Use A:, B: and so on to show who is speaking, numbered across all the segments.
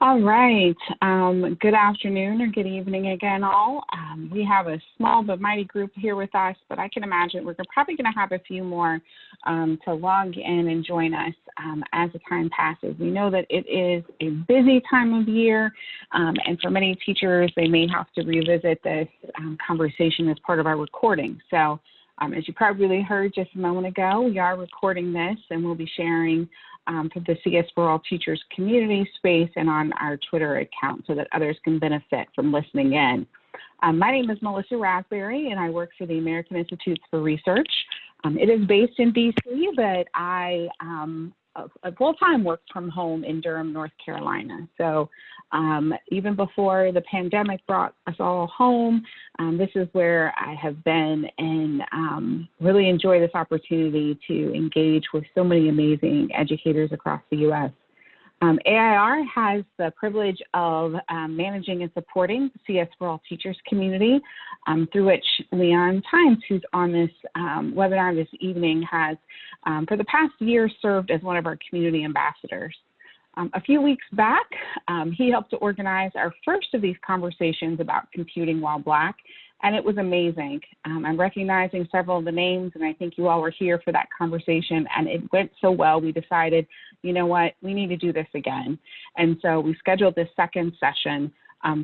A: All right. Good afternoon or good evening again, all. We have a small but mighty group here with us, but I can imagine we're probably going to have a few more to log in and join us as the time passes. We know that it is a busy time of year, and for many teachers, they may have to revisit this conversation as part of our recording. So as you probably heard just a moment ago, we are recording this and we'll be sharing for the CS for All Teachers community space and on our Twitter account so that others can benefit from listening in. My name is Melissa Raspberry and I work for the American Institutes for Research. It is based in DC, but I a full-time work from home in Durham, North Carolina. So even before the pandemic brought us all home, this is where I have been and really enjoy this opportunity to engage with so many amazing educators across the U.S. AIR has the privilege of managing and supporting the CS for All Teachers community, through which Leon Times, who's on this webinar this evening, has for the past year served as one of our community ambassadors. A few weeks back, he helped to organize our first of these conversations about computing while Black, and it was amazing. I'm recognizing several of the names, and I think you all were here for that conversation, and it went so well, we decided, you know what, we need to do this again. And so we scheduled this second session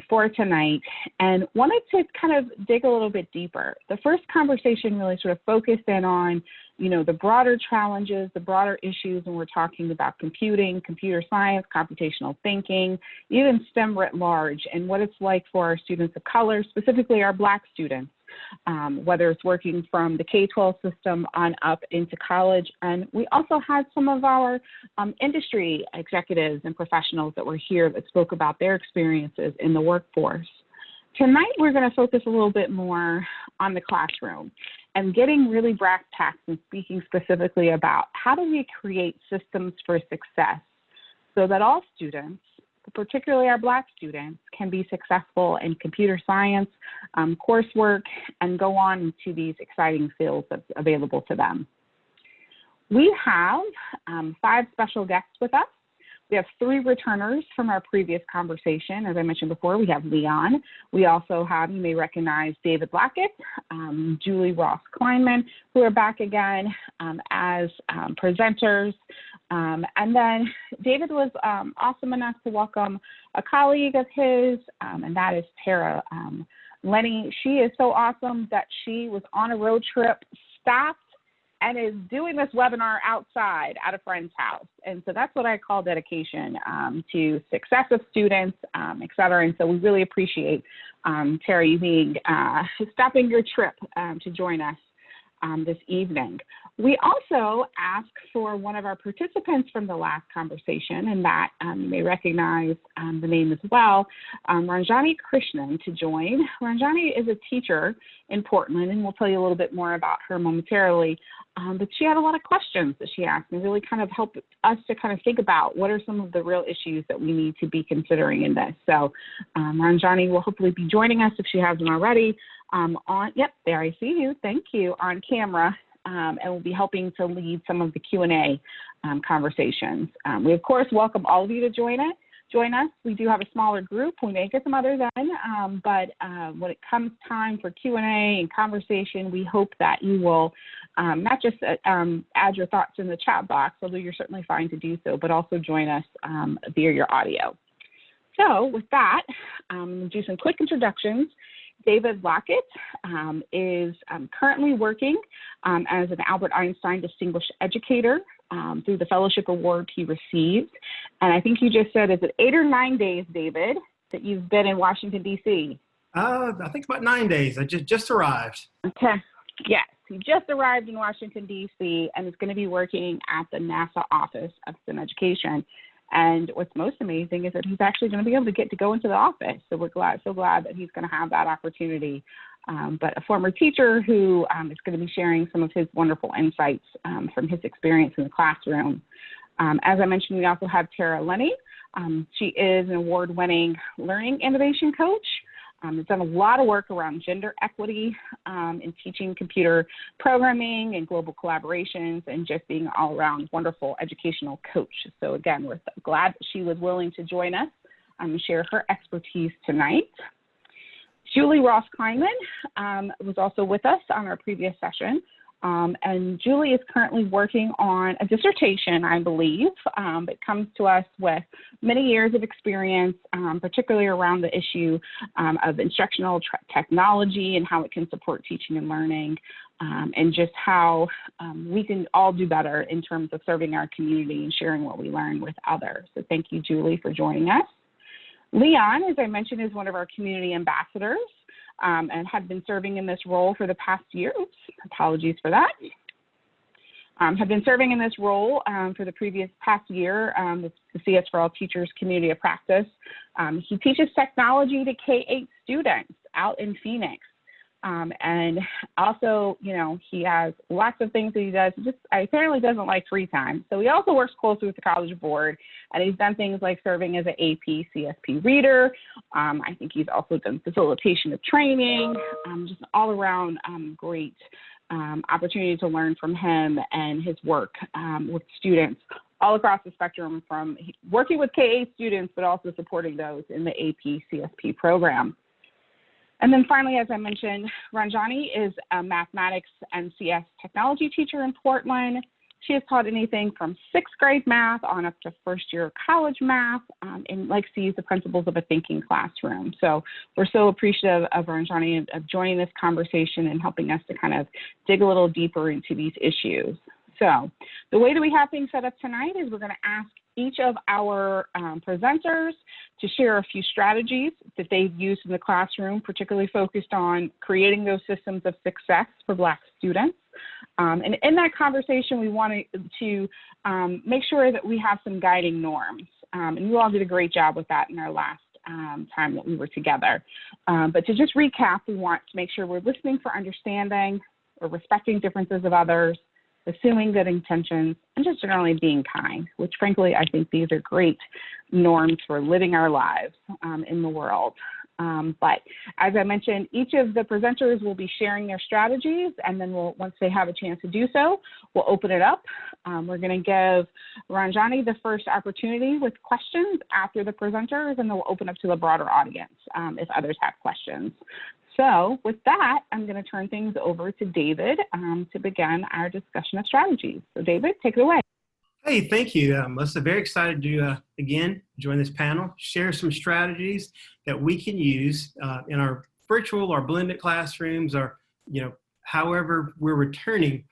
A: for tonight and wanted to kind of dig a little bit deeper. The first conversation really sort of focused in on, you know, the broader challenges, the broader issues when we're talking about computing, computer science, computational thinking, even STEM writ large, and what it's like for our students of color, specifically our Black students, whether it's working from the K-12 system on up into college. And we also had some of our industry executives and professionals that were here that spoke about their experiences in the workforce. Tonight, we're going to focus a little bit more on the classroom and getting really brass tacks and speaking specifically about how do we create systems for success so that all students, particularly our Black students, can be successful in computer science, coursework, and go on into these exciting fields that's available to them. We have 5 special guests with us. We have 3 returners from our previous conversation. As I mentioned before, we have Leon. We also have, you may recognize David Lockett, Julie Ross Kleinman, who are back again as presenters. And then David was awesome enough to welcome a colleague of his, and that is Tara Lenny. She is so awesome that she was on a road trip, stopped, and is doing this webinar outside at a friend's house. And so that's what I call dedication to success of students, et cetera. And so we really appreciate Tara, you being, stopping your trip to join us this evening. We also asked for one of our participants from the last conversation, and that you may recognize the name as well, Ranjani Krishnan, to join. Ranjani is a teacher in Portland, and we'll tell you a little bit more about her momentarily. But she had a lot of questions that she asked and really kind of helped us to kind of think about what are some of the real issues that we need to be considering in this. So Ranjani will hopefully be joining us if she hasn't already yep, there I see you, thank you, on camera, and will be helping to lead some of the Q&A conversations. We, of course, welcome all of you to join us. We do have a smaller group. We may get some others in, but when it comes time for Q&A and conversation, we hope that you will not just add your thoughts in the chat box, although you're certainly fine to do so, but also join us via your audio. So with that, do some quick introductions. David Lockett is currently working as an Albert Einstein Distinguished Educator through the fellowship award he received. And I think you just said, is it 8 or 9 days, David, that you've been in Washington, D.C.?
B: I think about 9 days. I just arrived.
A: Okay. Yes, he just arrived in Washington, D.C. and is going to be working at the NASA Office of STEM Education. And what's most amazing is that he's actually going to be able to get to go into the office. So we're so glad that he's going to have that opportunity. But a former teacher who is going to be sharing some of his wonderful insights from his experience in the classroom. As I mentioned, we also have Tara Lenny. She is an award-winning learning innovation coach. Has done a lot of work around gender equity in teaching computer programming and global collaborations and just being all around wonderful educational coach. So again, we're glad that she was willing to join us share her expertise tonight. Julie Ross Kleinman was also with us on our previous session. And Julie is currently working on a dissertation, I believe, that comes to us with many years of experience, particularly around the issue of instructional technology and how it can support teaching and learning, and just how we can all do better in terms of serving our community and sharing what we learn with others. So thank you, Julie, for joining us. Leon, as I mentioned, is one of our community ambassadors. And had been serving in this role for the past year. Oops, apologies for that. Have been serving in this role for the past year with the CS for All Teachers Community of Practice. He teaches technology to K-8 students out in Phoenix. And also, you know, he has lots of things that he does. Just apparently doesn't like free time. So he also works closely with the College Board, and he's done things like serving as an AP CSP reader. I think he's also done facilitation of training, just all around great opportunity to learn from him and his work with students all across the spectrum, from working with K-8 students, but also supporting those in the AP CSP program. And then finally, as I mentioned, Ranjani is a mathematics and CS technology teacher in Portland. She has taught anything from 6th grade math on up to first year college math, and likes to use the principles of a thinking classroom. So we're so appreciative of Ranjani of joining this conversation and helping us to kind of dig a little deeper into these issues. So the way that we have things set up tonight is we're going to ask each of our presenters to share a few strategies that they've used in the classroom, particularly focused on creating those systems of success for Black students. And in that conversation, we wanted to make sure that we have some guiding norms. And you all did a great job with that in our last time that we were together. But to just recap, we want to make sure we're listening for understanding, or respecting differences of others, assuming good intentions, and just generally being kind, which frankly, I think these are great norms for living our lives in the world. But as I mentioned, each of the presenters will be sharing their strategies, and then once they have a chance to do so, we'll open it up. We're going to give Ranjani the first opportunity with questions after the presenters, and then we'll open up to the broader audience if others have questions. So with that, I'm going to turn things over to David to begin our discussion of strategies. So David, take it away.
B: Hey, thank you, Melissa. Very excited to, again, join this panel, share some strategies that we can use in our virtual or blended classrooms, or, you know, however we're returning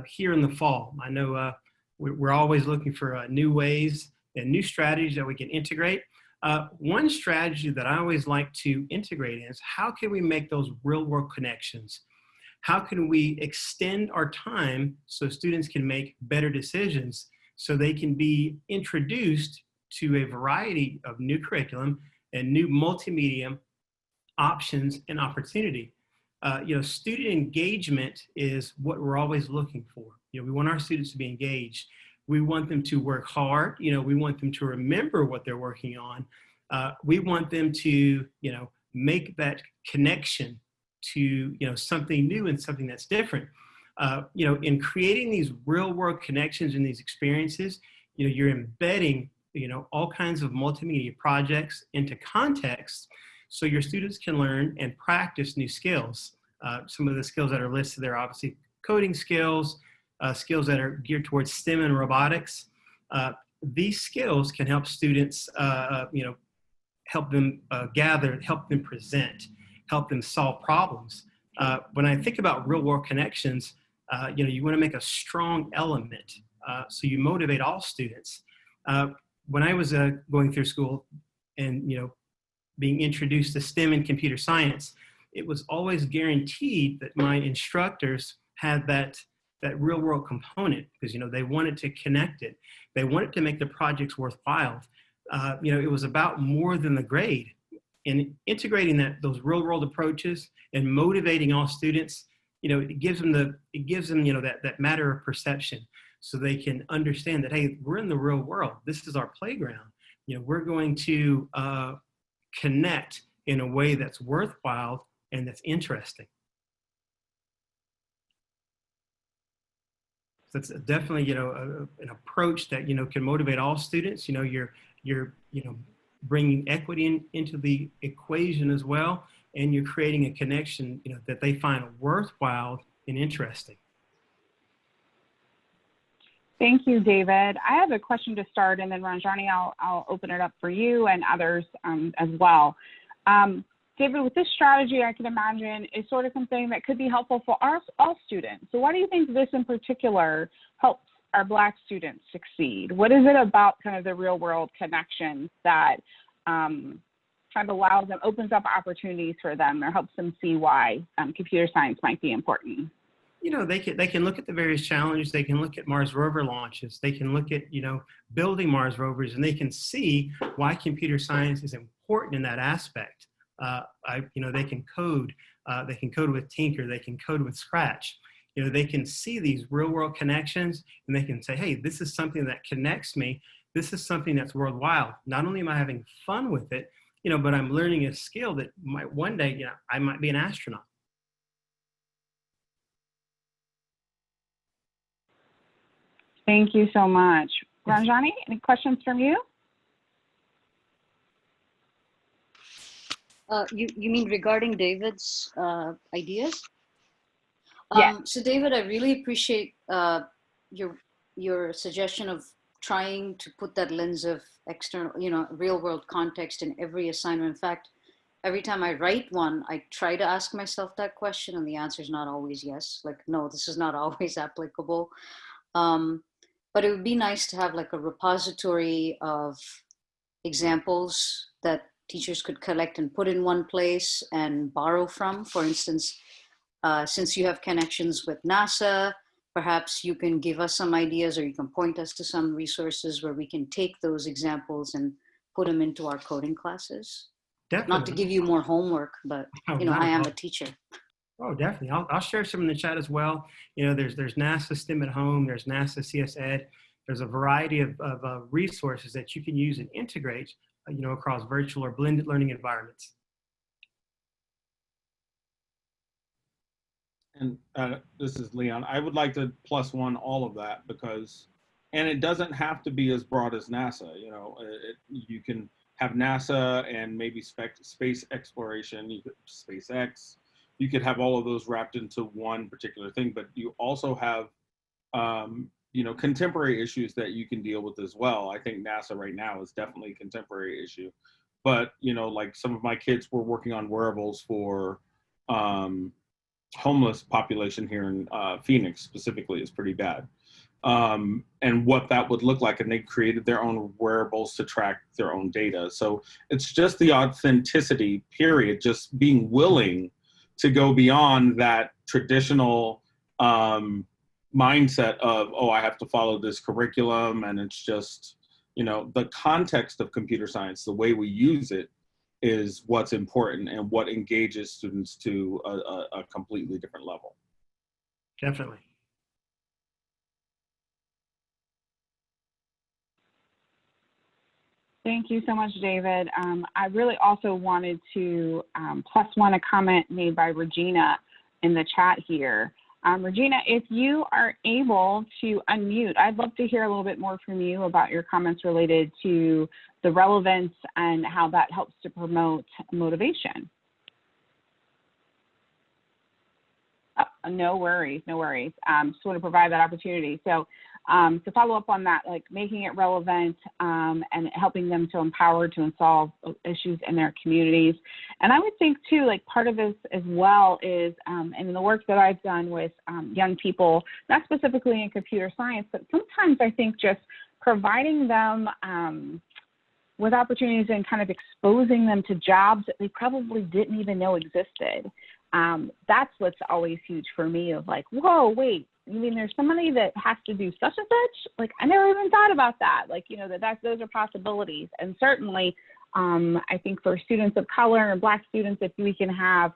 B: here in the fall. I know we're always looking for new ways and new strategies that we can integrate. One strategy that I always like to integrate is, how can we make those real world connections? How can we extend our time so students can make better decisions, so they can be introduced to a variety of new curriculum and new multimedia options and opportunity? You know, student engagement is what we're always looking for. You know, we want our students to be engaged. We want them to work hard. You know, we want them to remember what they're working on. We want them to, you know, make that connection to, you know, something new and something that's different. You know, in creating these real world connections and these experiences, you know, you're embedding, you know, all kinds of multimedia projects into context, so your students can learn and practice new skills. Some of the skills that are listed there, obviously coding skills, skills that are geared towards STEM and robotics. These skills can help students, you know, help them gather, help them present, help them solve problems. When I think about real world connections, you know, you want to make a strong element, so you motivate all students. When I was going through school and, you know, being introduced to STEM and computer science, it was always guaranteed that my instructors had that real world component, because, you know, they wanted to connect it. They wanted to make the projects worthwhile. You know, it was about more than the grade. And integrating those real world approaches and motivating all students, you know, it gives them, you know, that matter of perception, so they can understand that, hey, we're in the real world. This is our playground. You know, we're going to connect in a way that's worthwhile and that's interesting. So it's definitely, you know, an approach that, you know, can motivate all students. You know, you're you know, bringing equity into the equation as well, and you're creating a connection, that they find worthwhile and interesting.
A: Thank you, David. I have a question to start, and then Ranjani, I'll open it up for you and others as well. David, with this strategy, I can imagine is sort of something that could be helpful for all students. So why do you think this in particular helps our Black students succeed? What is it about kind of the real world connections that kind of allows them, opens up opportunities for them, or helps them see why computer science might be important?
B: They can look at the various challenges. They can look at Mars rover launches. They can look at, building Mars rovers, and they can see why computer science is important in that aspect. They can code. They can code with Tinker. They can code with Scratch. They can see these real world connections, and they can say, hey, this is something that connects me. This is something that's worthwhile. Not only am I having fun with it, but I'm learning a skill that might one day, I might be an astronaut.
A: Thank you so much. Ranjani, any questions from you?
C: You mean regarding David's ideas?
A: Yes.
C: So David, I really appreciate your suggestion of trying to put that lens of external, real world context in every assignment. In fact, every time I write one, I try to ask myself that question, and the answer is not always yes. Like, no, this is not always applicable. But it would be nice to have like a repository of examples that teachers could collect and put in one place and borrow from. For instance, since you have connections with NASA, perhaps you can give us some ideas, or you can point us to some resources where we can take those examples and put them into our coding classes.
B: Definitely.
C: Not to give you more homework, but I am a teacher.
B: Oh, definitely. I'll share some in the chat as well. There's NASA STEM at Home. There's NASA CS Ed. There's a variety of resources that you can use and integrate, across virtual or blended learning environments.
D: And this is Leon. I would like to +1 all of that, and it doesn't have to be as broad as NASA. You can have NASA and maybe space exploration, SpaceX. You could have all of those wrapped into one particular thing, but you also have, contemporary issues that you can deal with as well. I think NASA right now is definitely a contemporary issue, but, like some of my kids were working on wearables for homeless population here in Phoenix specifically is pretty bad. And what that would look like, and they created their own wearables to track their own data. So it's just the authenticity period, just being willing to go beyond that traditional mindset of, oh, I have to follow this curriculum, and it's just, the context of computer science, the way we use it is what's important and what engages students to a completely different level.
B: Definitely.
A: Thank you so much, David. I really also wanted to +1 a comment made by Regina in the chat here. Regina, if you are able to unmute, I'd love to hear a little bit more from you about your comments related to the relevance and how that helps to promote motivation. Oh, no worries, no worries. Just want to provide that opportunity. So to follow up on that, like making it relevant and helping them to empower to solve issues in their communities. And I would think too, like part of this as well is, in the work that I've done with young people, not specifically in computer science, but sometimes I think just providing them with opportunities and kind of exposing them to jobs that they probably didn't even know existed. That's what's always huge for me, of like, whoa, wait, you mean there's somebody that has to do such and such? Like, I never even thought about that. Like, those are possibilities. And certainly, I think for students of color and Black students, if we can have,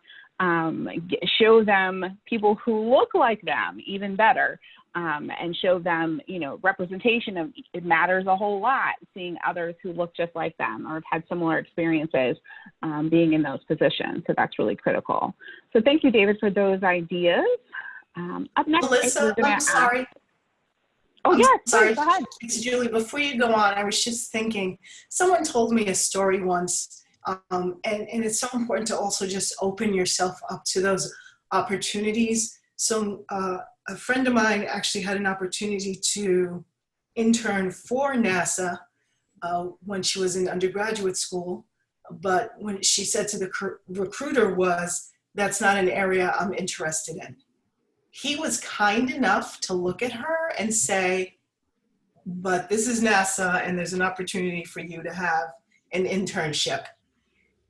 A: show them people who look like them, even better, and show them, representation of it matters a whole lot, seeing others who look just like them or have had similar experiences being in those positions. So that's really critical. So thank you, David, for those ideas. Up next,
E: Melissa, I'm sorry.
A: Oh,
E: I'm
A: yes,
E: sorry,
A: go ahead.
E: it's Julie. Before you go on, I was just thinking, someone told me a story once, and it's so important to also just open yourself up to those opportunities. So a friend of mine actually had an opportunity to intern for NASA when she was in undergraduate school, but when she said to the recruiter was, that's not an area I'm interested in. He was kind enough to look at her and say, but this is NASA and there's an opportunity for you to have an internship.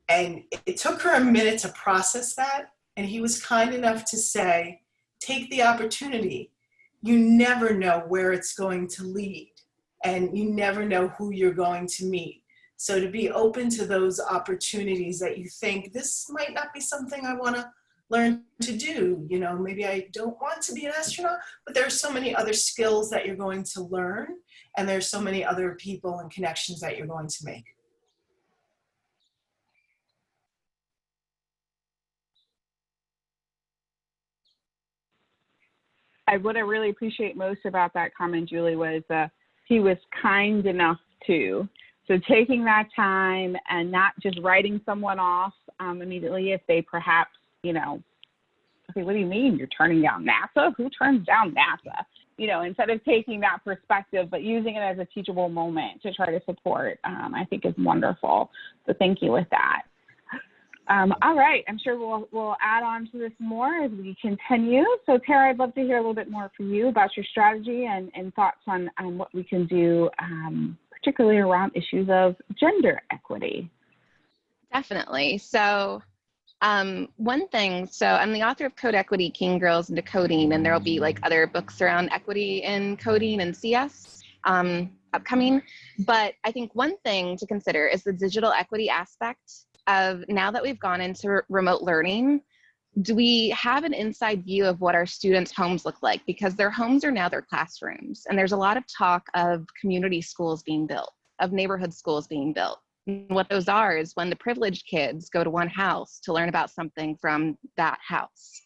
E: And it took her a minute to process that. And he was kind enough to say, take the opportunity. You never know where it's going to lead, and you never know who you're going to meet. So to be open to those opportunities that you think, this might not be something I want to learn to do. You know, maybe I don't want to be an astronaut, but there are so many other skills that you're going to learn, and there's so many other people and connections that you're going to make.
A: What I really appreciate most about that comment, Julie, was he was kind enough to. So taking that time and not just writing someone off immediately if they perhaps, you know, okay, what do you mean you're turning down NASA? Who turns down NASA? You know, instead of taking that perspective, but using it as a teachable moment to try to support, I think is wonderful. So thank you with that. All right, I'm sure we'll add on to this more as we continue. So Tara, I'd love to hear a little bit more from you about your strategy and thoughts on what we can do, particularly around issues of gender equity.
F: Definitely. So one thing, so I'm the author of Code Equity, King Girls into Coding, and there'll be like other books around equity in coding and CS upcoming. But I think one thing to consider is the digital equity aspect of, now that we've gone into remote learning, do we have an inside view of what our students' homes look like? Because their homes are now their classrooms. And there's a lot of talk of community schools being built, of neighborhood schools being built. And what those are is when the privileged kids go to one house to learn about something from that house.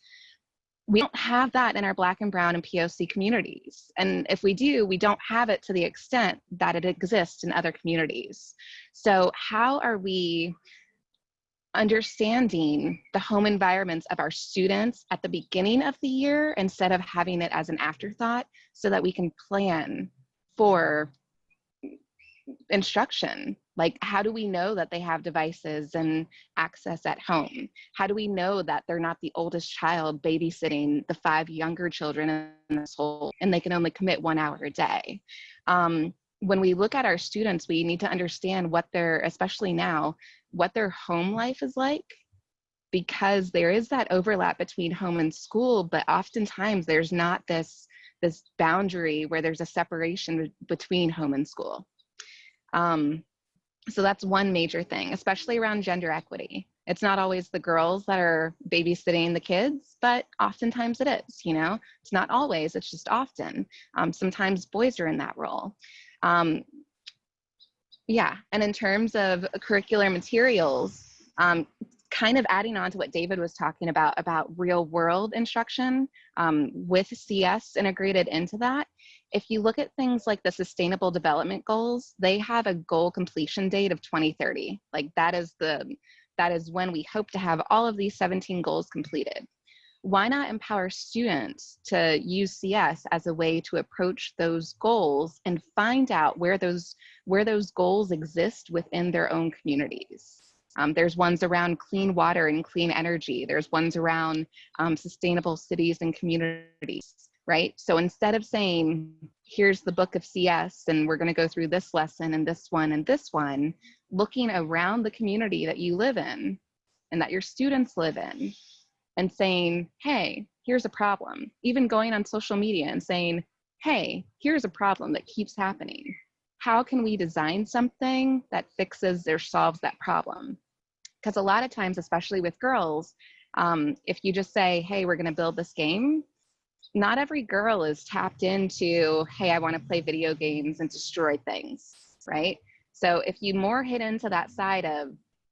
F: We don't have that in our Black and Brown and POC communities. And if we do, we don't have it to the extent that it exists in other communities. So how are we understanding the home environments of our students at the beginning of the year instead of having it as an afterthought, so that we can plan for instruction? Like, how do we know that they have devices and access at home? How do we know that they're not the oldest child babysitting the 5 younger children in this whole, and they can only commit 1 hour a day? When we look at our students, we need to understand what their, especially now, what their home life is like, because there is that overlap between home and school, but oftentimes there's not this boundary where there's a separation between home and school. So that's one major thing, especially around gender equity. It's not always the girls that are babysitting the kids, but oftentimes it is, you know? It's not always, it's just often. Sometimes boys are in that role. Yeah, and in terms of curricular materials, kind of adding on to what David was talking about real world instruction with CS integrated into that. If you look at things like the Sustainable Development Goals, they have a goal completion date of 2030. Like that is when we hope to have all of these 17 goals completed. Why not empower students to use CS as a way to approach those goals and find out where those goals exist within their own communities? There's ones around clean water and clean energy. There's ones around sustainable cities and communities, right? So instead of saying, here's the book of CS and we're gonna go through this lesson and this one, looking around the community that you live in and that your students live in and saying, hey, here's a problem. Even going on social media and saying, hey, here's a problem that keeps happening. How can we design something that fixes or solves that problem? Because a lot of times, especially with girls, if you just say, hey, we're gonna build this game, not every girl is tapped into, hey, I wanna play video games and destroy things, right? So if you more hit into that side of,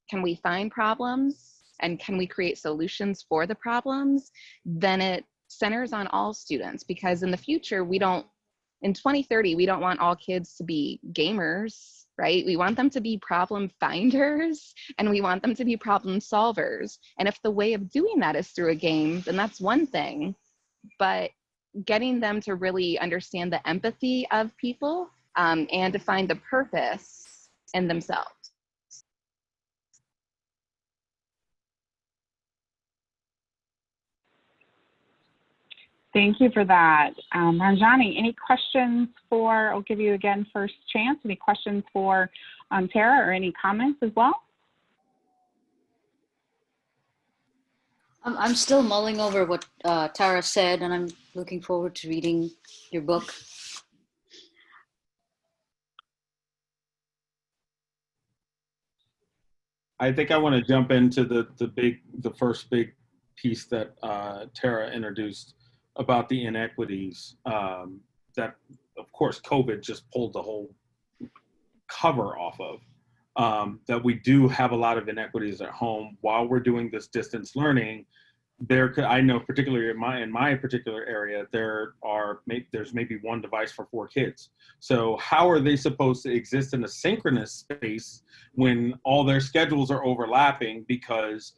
F: can we find problems and can we create solutions for the problems, then it centers on all students, because in the future, we don't in 2030, we don't want all kids to be gamers, right? We want them to be problem finders, and we want them to be problem solvers. And if the way of doing that is through a game, then that's one thing. But getting them to really understand the empathy of people, and to find the purpose in themselves.
A: Thank you for that. Ranjani, any questions for, I'll give you again first chance, any questions for Tara, or any comments as well?
C: I'm still mulling over what Tara said, and I'm looking forward to reading your book.
D: I think I want to jump into the first big piece that Tara introduced about the inequities, that of course COVID just pulled the whole cover off of, that we do have a lot of inequities at home while we're doing this distance learning. I know particularly in my particular area, there's maybe one device for 4 kids. So how are they supposed to exist in a synchronous space when all their schedules are overlapping, because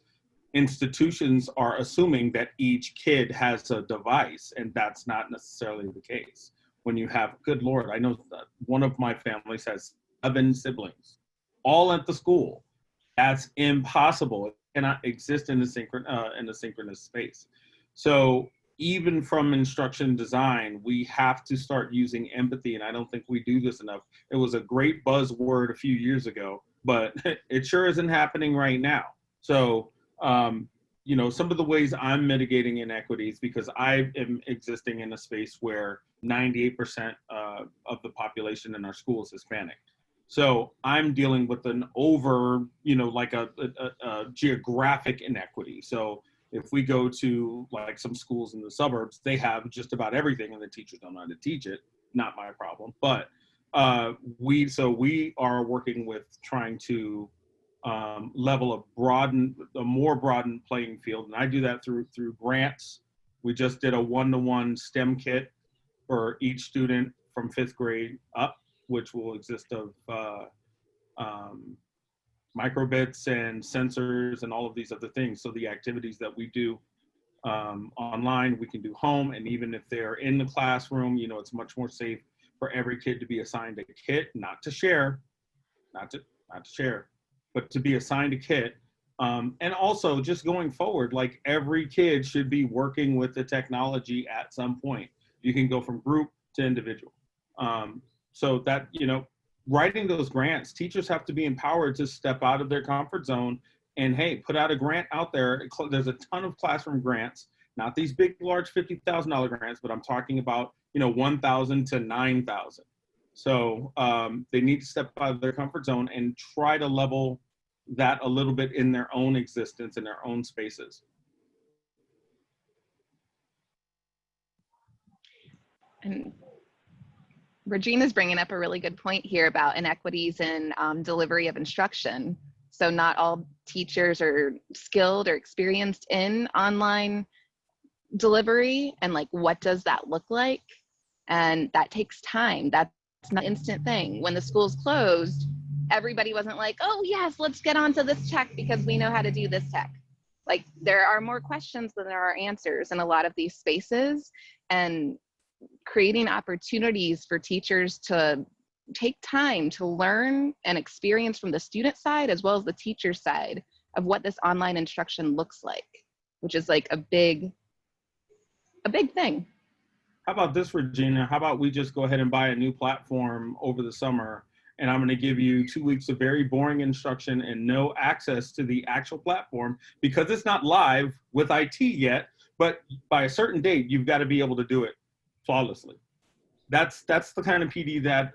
D: institutions are assuming that each kid has a device, and that's not necessarily the case. When you have, good Lord, I know that one of my families has 7 siblings, all at the school. That's impossible. It cannot exist in a synchronous space. So even from instruction design, we have to start using empathy, and I don't think we do this enough. It was a great buzzword a few years ago, but it sure isn't happening right now. So, you know, some of the ways I'm mitigating inequities, because I am existing in a space where 98% of the population in our school is Hispanic. So I'm dealing with an like a geographic inequity. So if we go to like some schools in the suburbs, they have just about everything and the teachers don't know how to teach it. Not my problem. But we are working with trying to level a more broadened playing field. And I do that through grants. We just did a 1-to-1 STEM kit for each student from 5th grade up, which will exist of microbits and sensors and all of these other things. So the activities that we do online, we can do home. And even if they're in the classroom, you know, it's much more safe for every kid to be assigned a kit, not to share, but to be assigned a kit. And also just going forward, like every kid should be working with the technology at some point. You can go from group to individual. So that, you know, writing those grants, teachers have to be empowered to step out of their comfort zone and, hey, put out a grant out there. There's a ton of classroom grants, not these big, large $50,000 grants, but I'm talking about, you know, 1,000 to 9,000. So they need to step out of their comfort zone and try to level that a little bit in their own existence, in their own spaces.
F: And Regina's bringing up a really good point here about inequities in delivery of instruction. So not all teachers are skilled or experienced in online delivery, and like, what does that look like? And that takes time. That's not an instant thing. When the schools closed, everybody wasn't like, oh yes, let's get onto this tech because we know how to do this tech. Like, there are more questions than there are answers in a lot of these spaces, and creating opportunities for teachers to take time to learn and experience from the student side as well as the teacher side of what this online instruction looks like, which is like a big thing.
D: How about this, Regina? How about we just go ahead and buy a new platform over the summer, and I'm going to give you 2 weeks of very boring instruction and no access to the actual platform because it's not live with IT yet, but by a certain date, you've got to be able to do it flawlessly. That's the kind of PD that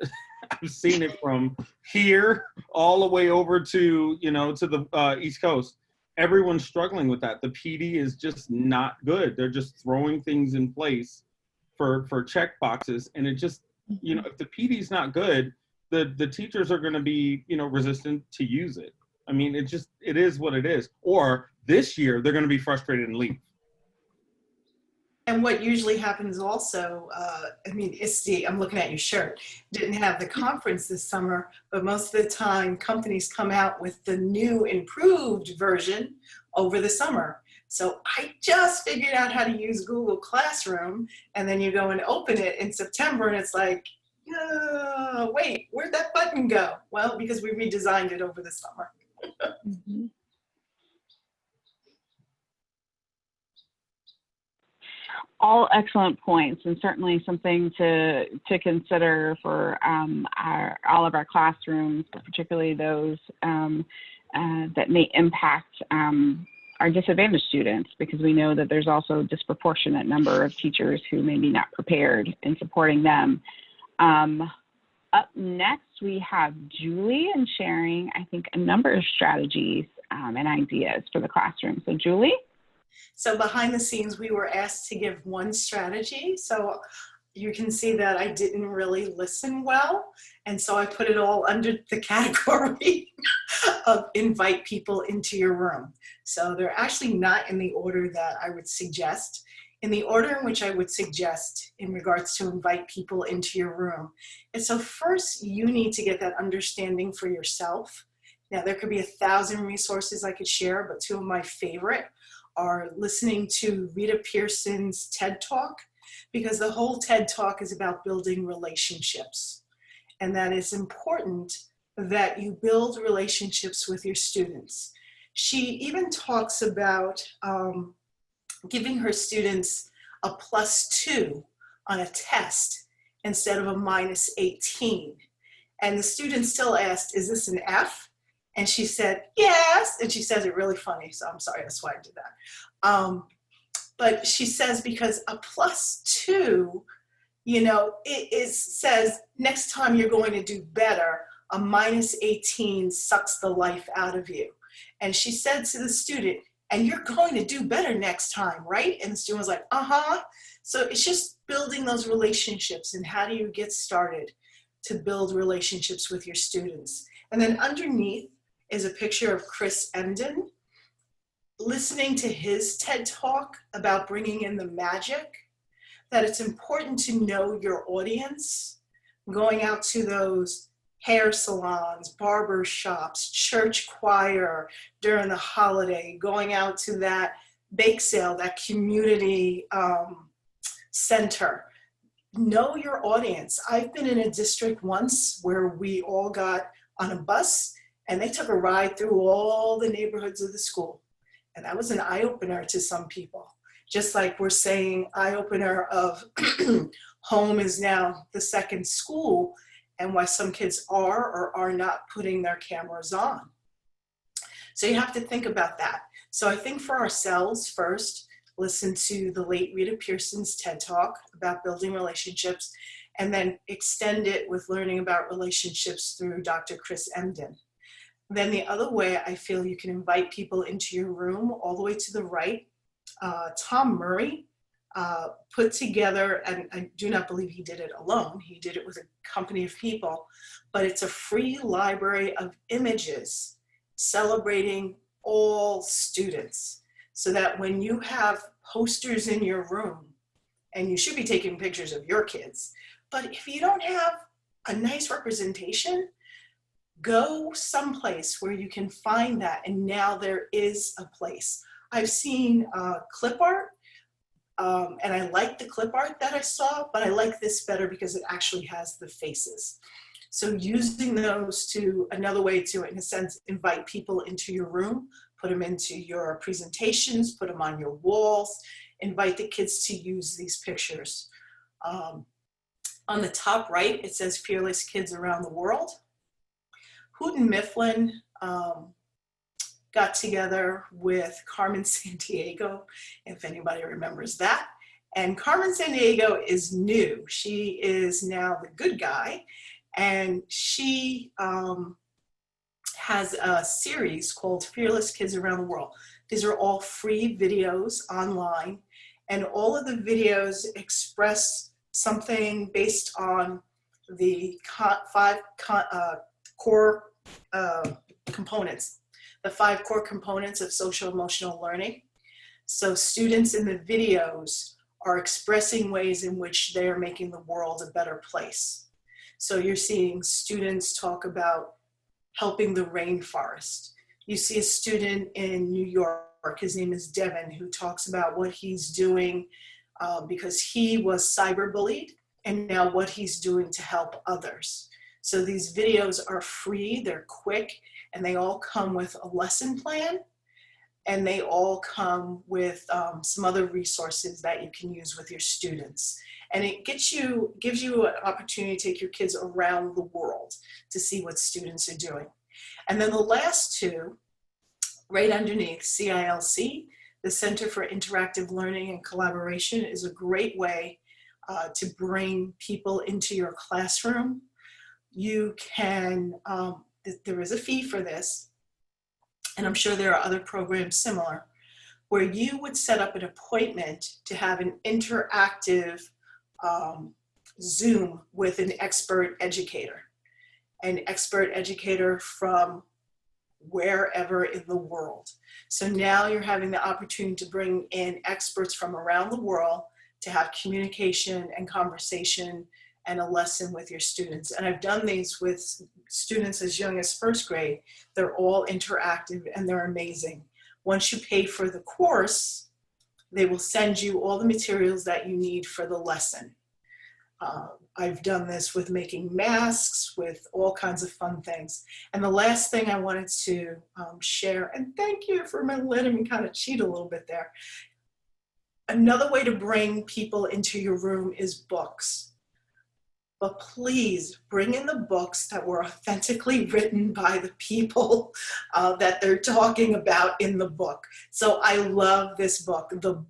D: I've seen it from here all the way over to, you know, to the East Coast. Everyone's struggling with that. The PD is just not good. They're just throwing things in place for check boxes, and it just, you know, if the PD is not good, the teachers are going to be, you know, resistant to use it. I mean, it is what it is. Or this year they're going to be frustrated and leave.
E: And what usually happens also, I mean, I'm looking at your shirt, didn't have the conference this summer, but most of the time companies come out with the new improved version over the summer. So I just figured out how to use Google Classroom, and then you go and open it in September and it's like, wait, where'd that button go? Well, because we redesigned it over the summer.
F: Mm-hmm.
A: All excellent points, and certainly something to consider for all of our classrooms, but particularly those that may impact our disadvantaged students, because we know that there's also a disproportionate number of teachers who may be not prepared in supporting them. Up next, we have Julie and sharing, I think, a number of strategies and ideas for the classroom. So Julie?
E: So behind the scenes, we were asked to give one strategy. So you can see that I didn't really listen well. And so I put it all under the category of invite people into your room. So they're actually not in the order that I would suggest. In the order in which I would suggest in regards to invite people into your room. And so first, you need to get that understanding for yourself. Now, there could be 1,000 resources I could share, but two of my favorite are listening to Rita Pierson's TED Talk, because the whole TED Talk is about building relationships. And that it's important that you build relationships with your students. She even talks about giving her students a +2 on a test instead of a -18. And the student still asked, is this an F? And she said, yes. And she says it really funny, so I'm sorry, that's why I did that. But she says, because a +2, you know, says next time you're going to do better, a -18 sucks the life out of you. And she said to the student, and you're going to do better next time, right? And the student was like, uh-huh. So it's just building those relationships, and how do you get started to build relationships with your students? And then underneath is a picture of Chris Emden, listening to his TED Talk about bringing in the magic, that it's important to know your audience, going out to those hair salons, barber shops, church choir during the holiday, going out to that bake sale, that community center. Know your audience. I've been in a district once where we all got on a bus and they took a ride through all the neighborhoods of the school. And that was an eye-opener to some people. Just like we're saying eye-opener of home is now the second school, and why some kids are or are not putting their cameras on. So you have to think about that. So I think for ourselves first, listen to the late Rita Pierson's TED Talk about building relationships, and then extend it with learning about relationships through Dr. Chris Emden. Then the other way I feel you can invite people into your room, all the way to the right, Tom Murray put together, and I do not believe he did it alone, he did it with a company of people, but it's a free library of images celebrating all students, so that when you have posters in your room, and you should be taking pictures of your kids, but if you don't have a nice representation, go someplace where you can find that, and now there is a place. I've seen clip art, and I like the clip art that I saw, but I like this better because it actually has the faces. So using those to another way to, in a sense, invite people into your room, put them into your presentations, put them on your walls, invite the kids to use these pictures. On the top right, it says Fearless Kids Around the World. Houghton Mifflin got together with Carmen Sandiego, if anybody remembers that. And Carmen Sandiego is new. She is now the good guy. And she has a series called Fearless Kids Around the World. These are all free videos online. And all of the videos express something based on the five core components, the 5 core components of social emotional learning. So students in the videos are expressing ways in which they are making the world a better place. So you're seeing students talk about helping the rainforest. You see a student in New York, his name is Devin, who talks about what he's doing because he was cyberbullied, and now what he's doing to help others. So these videos are free, they're quick, and they all come with a lesson plan, and they all come with some other resources that you can use with your students. And it gives you an opportunity to take your kids around the world to see what students are doing. And then the last two, right underneath, CILC, the Center for Interactive Learning and Collaboration, is a great way to bring people into your classroom. You can, there is a fee for this, and I'm sure there are other programs similar, where you would set up an appointment to have an interactive Zoom with an expert educator from wherever in the world. So now you're having the opportunity to bring in experts from around the world to have communication and conversation and a lesson with your students. And I've done these with students as young as first grade. They're all interactive and they're amazing. Once you pay for the course, they will send you all the materials that you need for the lesson. I've done this with making masks, with all kinds of fun things. And the last thing I wanted to share, and thank you for letting me kind of cheat a little bit there. Another way to bring people into your room is books. But please bring in the books that were authentically written by the people that they're talking about in the book. So I love this book, The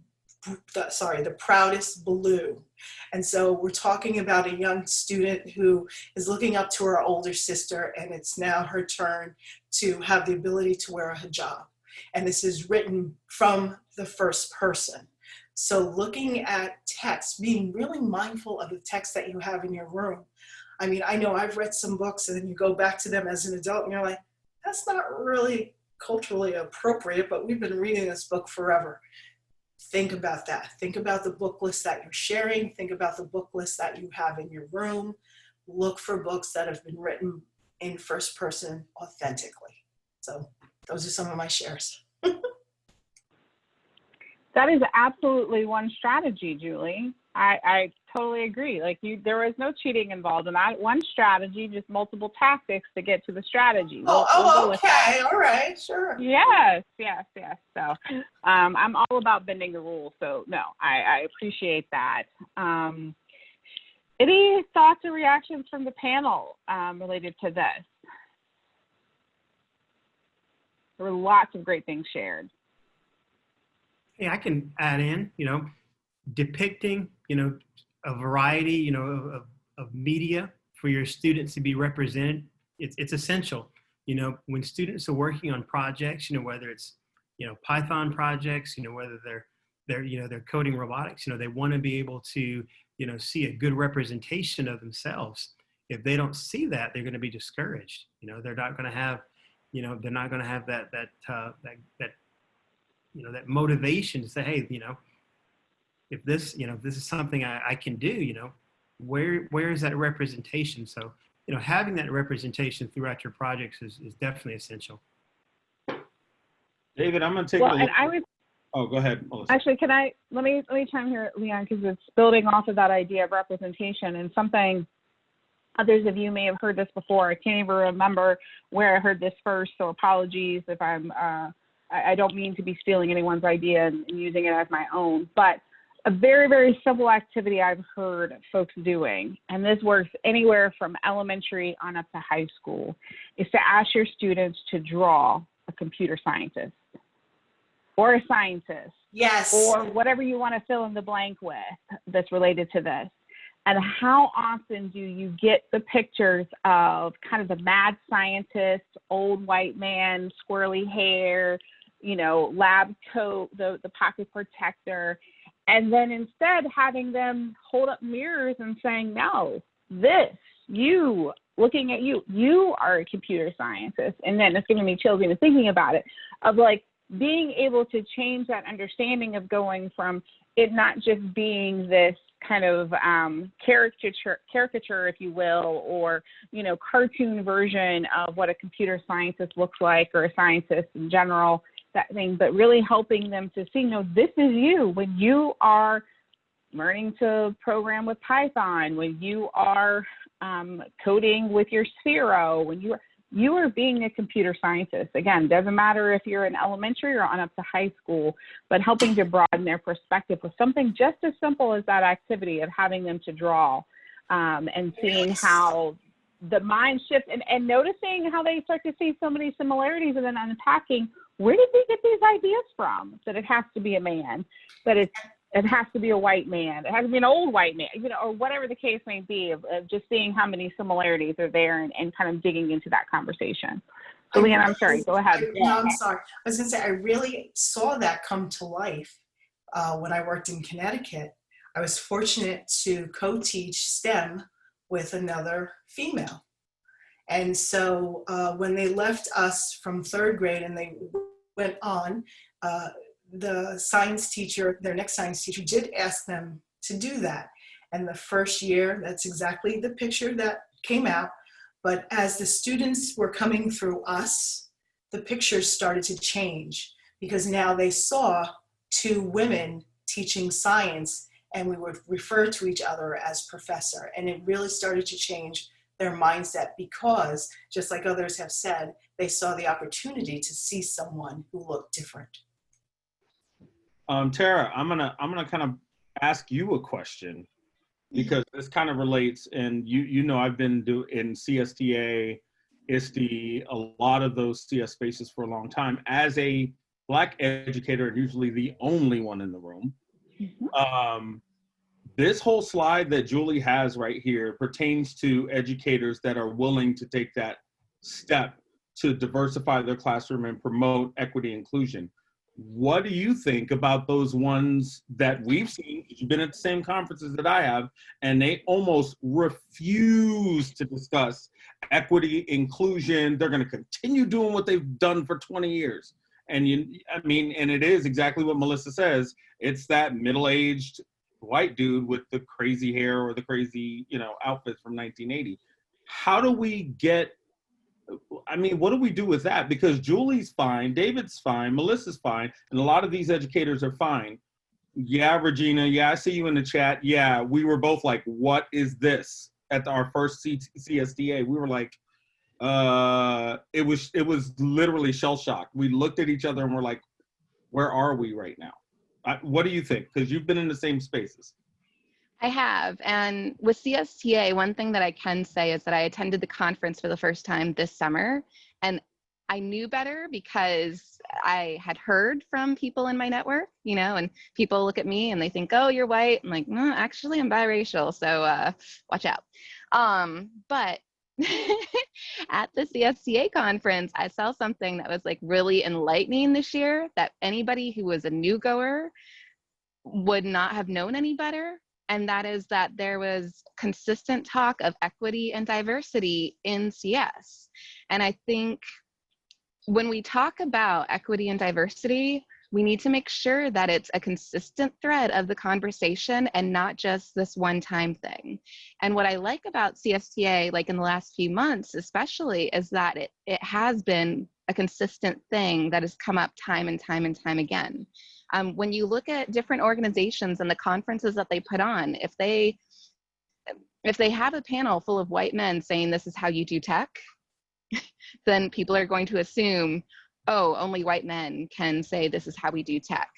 E: Proudest Blue. And so we're talking about a young student who is looking up to her older sister, and it's now her turn to have the ability to wear a hijab. And this is written from the first person. So looking at text, being really mindful of the text that you have in your room. I mean, I know I've read some books and then you go back to them as an adult and you're like, that's not really culturally appropriate, but we've been reading this book forever. Think about that. Think about the book list that you're sharing. Think about the book list that you have in your room. Look for books that have been written in first person authentically. So those are some of my shares.
A: That is absolutely one strategy, Julie. I totally agree. Like there was no cheating involved in that. One strategy, just multiple tactics to get to the strategy. We'll go
E: okay. All right, sure.
A: Yes. So I'm all about bending the rules. So no, I appreciate that. Any thoughts or reactions from the panel related to this? There were lots of great things shared.
B: Hey, I can add in, depicting, a variety, of media for your students to be represented. It's essential. When students are working on projects, whether it's, Python projects, whether they're coding robotics, they want to be able to, see a good representation of themselves. If they don't see that, they're going to be discouraged. They're not going to have, that motivation to say, hey, if this is something I can do, where is that representation? So, having that representation throughout your projects is definitely essential.
D: David, I'm going to take a look. Oh, go ahead, Melissa.
A: Actually, let me chime here, Leon, because it's building off of that idea of representation and something others of you may have heard this before. I can't even remember where I heard this first, so apologies if I don't mean to be stealing anyone's idea and using it as my own, but a very, very simple activity I've heard folks doing, and this works anywhere from elementary on up to high school, is to ask your students to draw a computer scientist or a scientist.
E: Yes.
A: Or whatever you want to fill in the blank with that's related to this. And how often do you get the pictures of kind of the mad scientist, old white man, squirrely hair, lab coat, the pocket protector, and then instead having them hold up mirrors and saying, no, looking at you are a computer scientist. And then it's giving me chills even thinking about it, of like being able to change that understanding of going from it not just being this kind of caricature, if you will, or, you know, cartoon version of what a computer scientist looks like, or a scientist in general, that thing, but really helping them to see, no, this is you when you are learning to program with Python, when you are coding with your Sphero, when you are being a computer scientist. Again, doesn't matter if you're in elementary or on up to high school, but helping to broaden their perspective with something just as simple as that activity of having them to draw, and seeing how the mind shifts, and noticing how they start to see so many similarities, and then unpacking, where did they get these ideas from? That it has to be a man, that it has to be a white man, it has to be an old white man, you know, or whatever the case may be, of just seeing how many similarities are there, and kind of digging into that conversation. So, Leanne, I'm sorry, go ahead.
E: No, I'm sorry. I was going to say, I really saw that come to life when I worked in Connecticut. I was fortunate to co-teach STEM with another female. And so when they left us from 3rd grade and they went on, the science teacher, their next science teacher, did ask them to do that. And the first year, that's exactly the picture that came out. But as the students were coming through us, the pictures started to change, because now they saw 2 women teaching science, and we would refer to each other as professor. And it really started to change their mindset, because, just like others have said, they saw the opportunity to see someone who looked different.
D: Tara, I'm gonna kind of ask you a question, because this kind of relates, and you know I've been in CSTA, ISTE, a lot of those CS spaces for a long time as a Black educator, and usually the only one in the room. Mm-hmm. This whole slide that Julie has right here pertains to educators that are willing to take that step to diversify their classroom and promote equity and inclusion. What do you think about those ones that we've seen? You've been at the same conferences that I have, and they almost refuse to discuss equity, inclusion. They're going to continue doing what they've done for 20 years. And and it is exactly what Melissa says. It's that middle-aged white dude with the crazy hair or the crazy, outfits from 1980. How do we get, what do we do with that? Because Julie's fine, David's fine, Melissa's fine, and a lot of these educators are fine. Yeah, Regina, yeah, I see you in the chat. Yeah, we were both like, what is this? At our first CSDA, we were like, it was literally shell shocked. We looked at each other and we're like, where are we right now? What do you think? Because you've been in the same spaces.
F: I have. And with CSTA, one thing that I can say is that I attended the conference for the first time this summer, and I knew better because I had heard from people in my network, and people look at me and they think, oh, you're white. I'm like, no, actually I'm biracial. So watch out. But at the CSTA conference, I saw something that was like really enlightening this year, that anybody who was a new goer would not have known any better. And that is that there was consistent talk of equity and diversity in CS. And I think when we talk about equity and diversity, we need to make sure that it's a consistent thread of the conversation and not just this one-time thing. And what I like about CSTA, like in the last few months especially, is that it has been a consistent thing that has come up time and time and time again. When you look at different organizations and the conferences that they put on, if they have a panel full of white men saying this is how you do tech, then people are going to assume, oh, only white men can say this is how we do tech.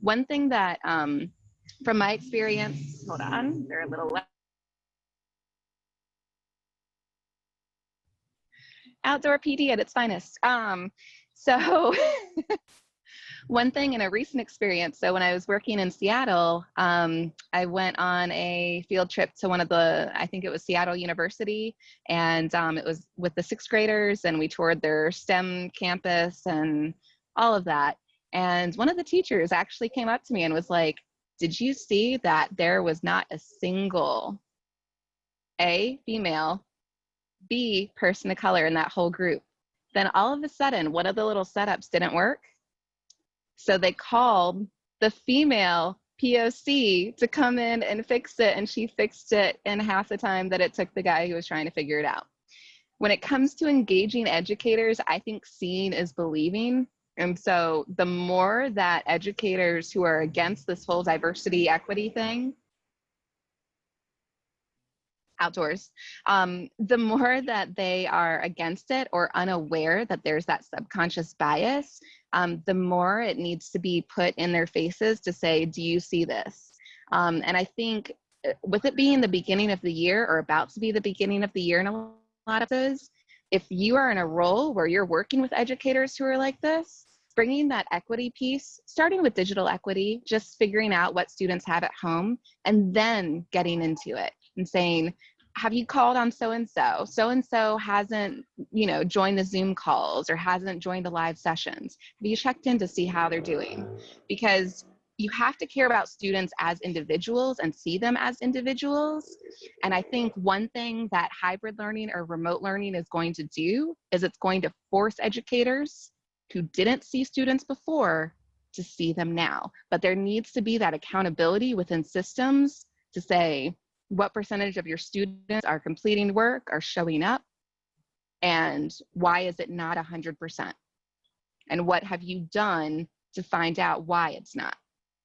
F: One thing that, from my experience, hold on, they're a little loud. Outdoor PD at its finest. So one thing in a recent experience, so when I was working in Seattle, I went on a field trip to I think it was Seattle University, and it was with the 6th graders, and we toured their STEM campus and all of that. And one of the teachers actually came up to me and was like, did you see that there was not a single A, female, B, person of color in that whole group? Then all of a sudden, one of the little setups didn't work. So they called the female POC to come in and fix it, and she fixed it in half the time that it took the guy who was trying to figure it out. When it comes to engaging educators, I think seeing is believing. And so the more that educators who are against this whole diversity, equity thing, outdoors, the more that they are against it or unaware that there's that subconscious bias, the more it needs to be put in their faces to say, do you see this? And I think with it being the beginning of the year, or about to be the beginning of the year in a lot of those, if you are in a role where you're working with educators who are like this, bringing that equity piece, starting with digital equity, just figuring out what students have at home, and then getting into it and saying, have you called on so-and-so? So-and-so hasn't, joined the Zoom calls or hasn't joined the live sessions. Have you checked in to see how they're doing? Because you have to care about students as individuals and see them as individuals. And I think one thing that hybrid learning or remote learning is going to do is it's going to force educators who didn't see students before to see them now. But there needs to be that accountability within systems to say, what percentage of your students are completing work, are showing up, and why is it not 100%? And what have you done to find out why it's not?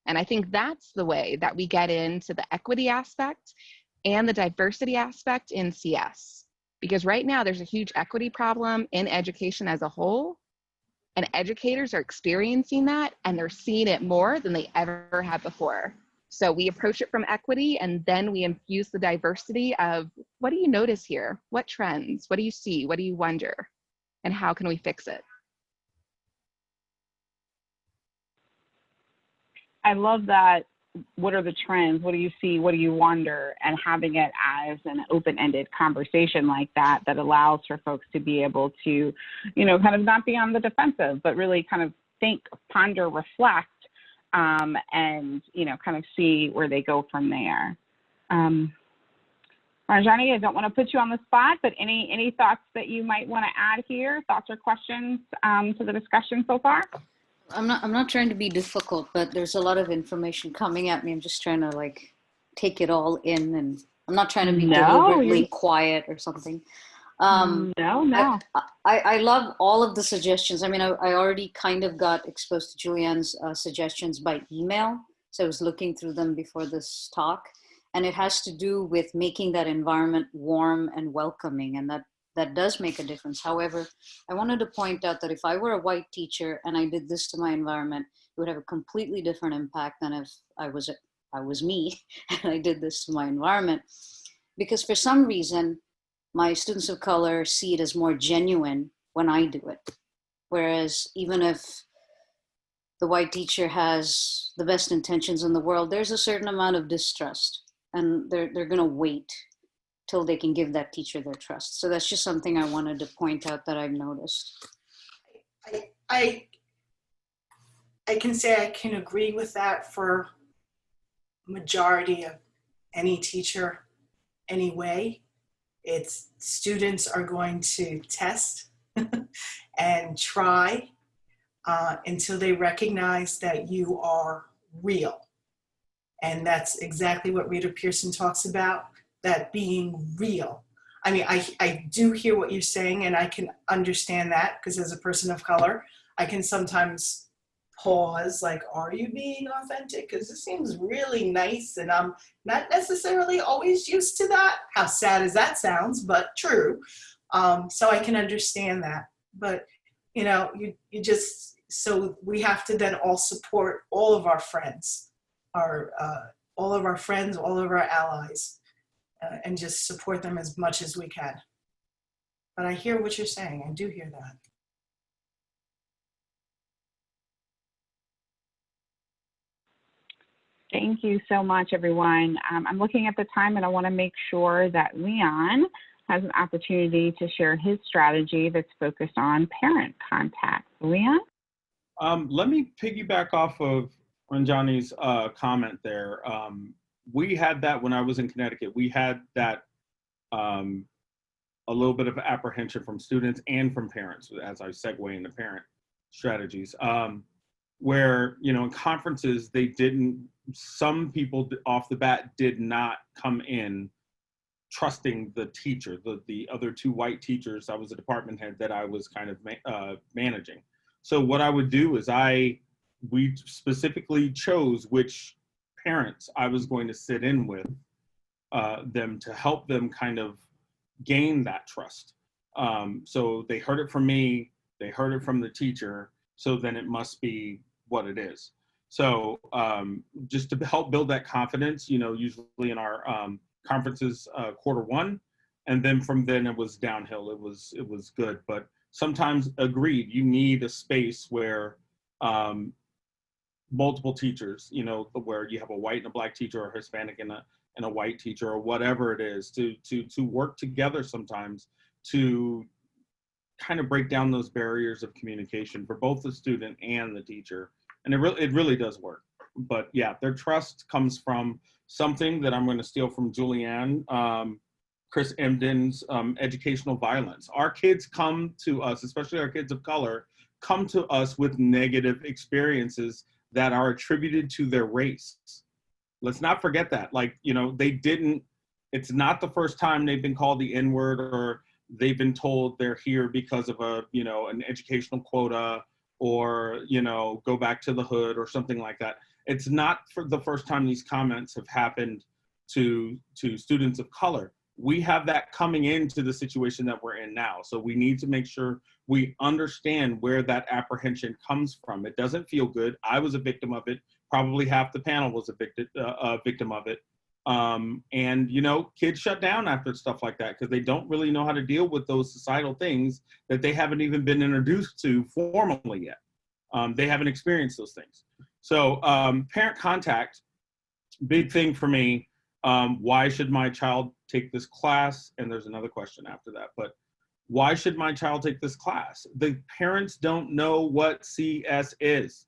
F: And I think that's the way that we get into the equity aspect and the diversity aspect in CS. Because right now there's a huge equity problem in education as a whole, and educators are experiencing that, and they're seeing it more than they ever have before. So we approach it from equity, and then we infuse the diversity of, what do you notice here? What trends? What do you see? What do you wonder? And how can we fix it?
A: I love that. What are the trends? What do you see? What do you wonder? And having it as an open-ended conversation like that, that allows for folks to be able to, kind of not be on the defensive, but really kind of think, ponder, reflect, and, kind of see where they go from there. Ranjani, I don't want to put you on the spot, but any thoughts that you might want to add here, thoughts or questions to the discussion so far?
C: I'm not trying to be difficult, but there's a lot of information coming at me. I'm just trying to take it all in, and I'm not trying to be deliberately quiet or something.
A: No.
C: I love all of the suggestions. I mean, I already kind of got exposed to Julianne's suggestions by email. So I was looking through them before this talk, and it has to do with making that environment warm and welcoming. And that does make a difference. However, I wanted to point out that if I were a white teacher and I did this to my environment, it would have a completely different impact than if I was me and I did this to my environment. Because for some reason, my students of color see it as more genuine when I do it. Whereas even if the white teacher has the best intentions in the world, there's a certain amount of distrust, and they're going to wait till they can give that teacher their trust. So that's just something I wanted to point out that I've noticed.
E: I can say I can agree with that for majority of any teacher anyway. It's students are going to test and try until they recognize that you are real. And that's exactly what Rita Pearson talks about, that being real. I mean, I do hear what you're saying, and I can understand that, because as a person of color, I can sometimes pause, like, are you being authentic? Because it seems really nice, and I'm not necessarily always used to that. How sad as that sounds, but true. So I can understand that. But, you just, so we have to then all support all of our friends, all of our allies, and just support them as much as we can. But I hear what you're saying. I do hear that.
A: Thank you so much, everyone. I'm looking at the time, and I want to make sure that Leon has an opportunity to share his strategy that's focused on parent contact. Leon?
D: Let me piggyback off of Ranjani's comment there. We had that when I was in Connecticut. We had that a little bit of apprehension from students and from parents as I segue into parent strategies. where, you know, in conferences, some people off the bat did not come in trusting the teacher, the other two white teachers. I was a department head that I was kind of managing. So what I would do is we specifically chose which parents I was going to sit in with them to help them kind of gain that trust. So they heard it from me, they heard it from the teacher, so then it must be what it is. So just to help build that confidence, you know, usually in our conferences, Q1, and then from then it was downhill. It was good, but sometimes agreed, you need a space where multiple teachers, you know, where you have a white and a black teacher, or Hispanic and a white teacher, or whatever it is, to work together sometimes to kind of break down those barriers of communication for both the student and the teacher. And it really does work. But yeah, their trust comes from something that I'm going to steal from Julianne, Chris Emden's educational violence. Our kids come to us, especially our kids of color, come to us with negative experiences that are attributed to their race. Let's not forget that. Like, you know, it's not the first time they've been called the N-word, or they've been told they're here because of an educational quota, or, you know, go back to the hood or something like that. It's not for the first time these comments have happened to students of color. We have that coming into the situation that we're in now. So we need to make sure we understand where that apprehension comes from. It doesn't feel good. I was a victim of it. Probably half the panel was a victim of it. And, you know, kids shut down after stuff like that because they don't really know how to deal with those societal things that they haven't even been introduced to formally yet. They haven't experienced those things. So parent contact, big thing for me. Why should my child take this class? And there's another question after that, but why should my child take this class? The parents don't know what CS is.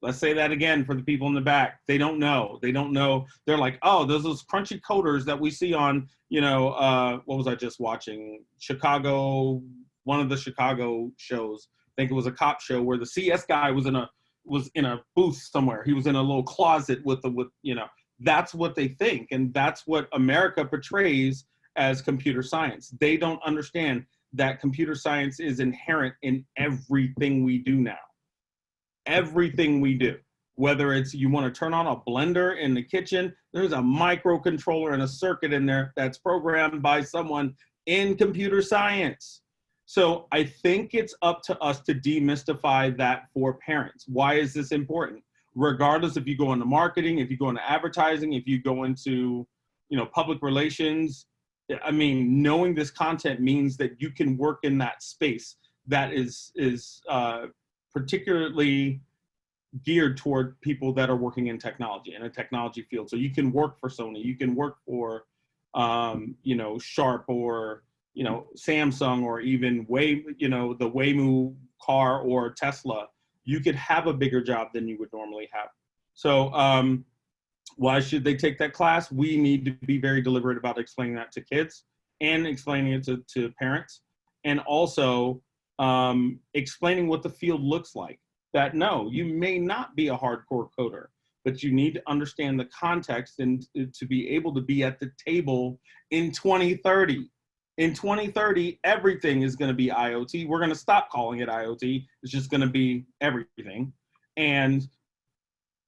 D: Let's say that again for the people in the back. They don't know. They don't know. They're like, oh, those crunchy coders that we see on, you know, what was I just watching? One of the Chicago shows. I think it was a cop show where the CS guy was in a booth somewhere. He was in a little closet with you know, that's what they think. And that's what America portrays as computer science. They don't understand that computer science is inherent in everything we do now. Everything we do, whether it's you want to turn on a blender in the kitchen, there's a microcontroller and a circuit in there that's programmed by someone in computer science. So I think it's up to us to demystify that for parents. Why is this important? Regardless if you go into marketing, if you go into advertising, if you go into, you know, public relations, I mean, knowing this content means that you can work in that space that is particularly geared toward people that are working in technology, in a technology field. So you can work for Sony, you can work for, you know, Sharp, or, you know, Samsung, or even the Waymo car, or Tesla. You could have a bigger job than you would normally have. So why should they take that class? We need to be very deliberate about explaining that to kids and explaining it to parents, and also explaining what the field looks like. That no, you may not be a hardcore coder, but you need to understand the context and to be able to be at the table in 2030. In 2030, everything is going to be IoT. We're going to stop calling it IoT. It's just going to be everything. And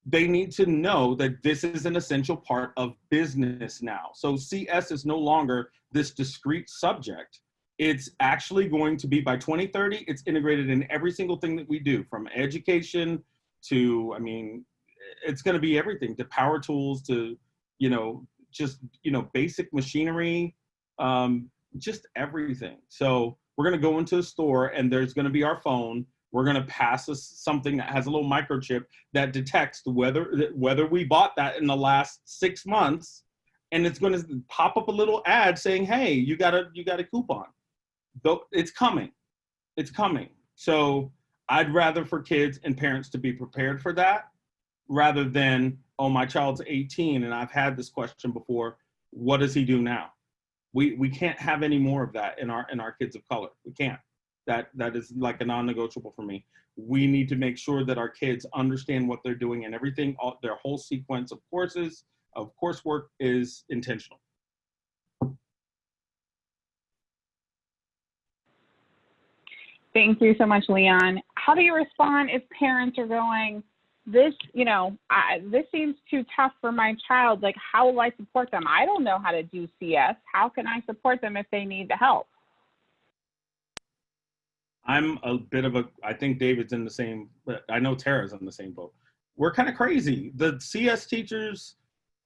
D: they need to know that this is an essential part of business now. So CS is no longer this discrete subject. It's actually going to be, by 2030, it's integrated in every single thing that we do, from education to, I mean, it's going to be everything, to power tools, to, you know, just, you know, basic machinery, just everything. So we're going to go into a store and there's going to be our phone. We're going to pass us something that has a little microchip that detects whether we bought that in the last 6 months, and it's going to pop up a little ad saying, hey, you got a coupon. It's coming. It's coming. So I'd rather for kids and parents to be prepared for that, rather than, oh, my child's 18 and I've had this question before. What does he do now? We can't have any more of that in our kids of color. We can't. That is like a non-negotiable for me. We need to make sure that our kids understand what they're doing, and everything, their whole sequence of courses, of coursework is intentional.
A: Thank you so much, Leon. How do you respond if parents are going, this, this seems too tough for my child. Like, how will I support them? I don't know how to do CS. How can I support them if they need the help?
D: I'm a bit of I think David's in the same, I know Tara's in the same boat. We're kind of crazy. The CS teachers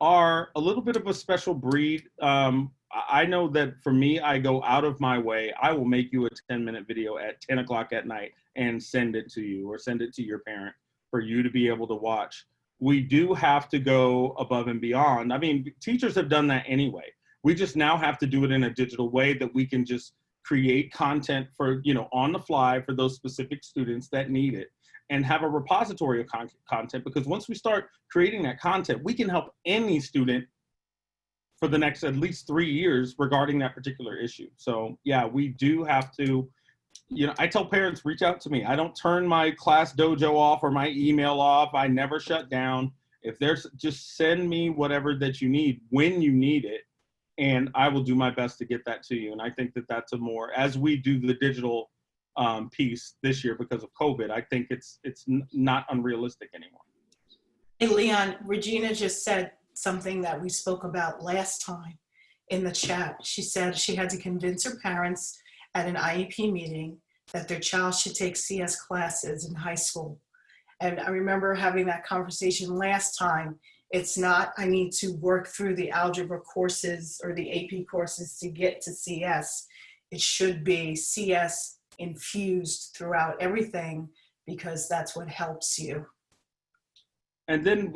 D: are a little bit of a special breed. I know that for me, I go out of my way. I will make you a 10-minute video at 10 o'clock at night and send it to you or send it to your parent for you to be able to watch. We do have to go above and beyond. I mean, teachers have done that anyway. We just now have to do it in a digital way that we can just create content for, on the fly for those specific students that need it, and have a repository of content, because once we start creating that content, we can help any student for the next at least 3 years regarding that particular issue. So yeah, we do have to, I tell parents, reach out to me. I don't turn my class dojo off or my email off. I never shut down. If there's, just send me whatever that you need when you need it, and I will do my best to get that to you. And I think that that's a more, as we do the digital piece this year because of COVID, I think it's not unrealistic anymore.
E: Hey, Leon, Regina just said something that we spoke about last time in the chat. She said she had to convince her parents at an IEP meeting that their child should take CS classes in high school. And I remember having that conversation last time. It's not, I need to work through the algebra courses or the AP courses to get to CS. It should be CS infused throughout everything, because that's what helps you.
D: And then,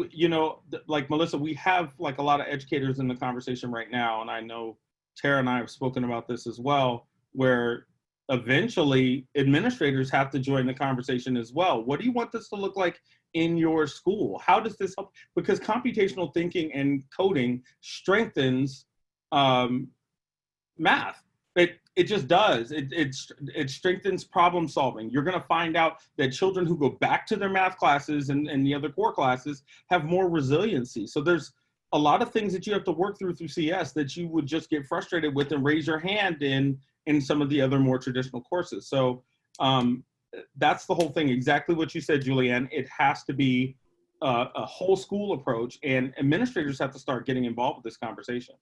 D: like Melissa, we have like a lot of educators in the conversation right now. And I know Tara and I have spoken about this as well, where eventually administrators have to join the conversation as well. What do you want this to look like in your school? How does this help? Because computational thinking and coding strengthens math. It just does. It strengthens problem solving. You're going to find out that children who go back to their math classes and the other core classes have more resiliency. So there's a lot of things that you have to work through CS that you would just get frustrated with and raise your hand in some of the other more traditional courses. So that's the whole thing. Exactly what you said, Julianne. It has to be a whole school approach, and administrators have to start getting involved with this conversation.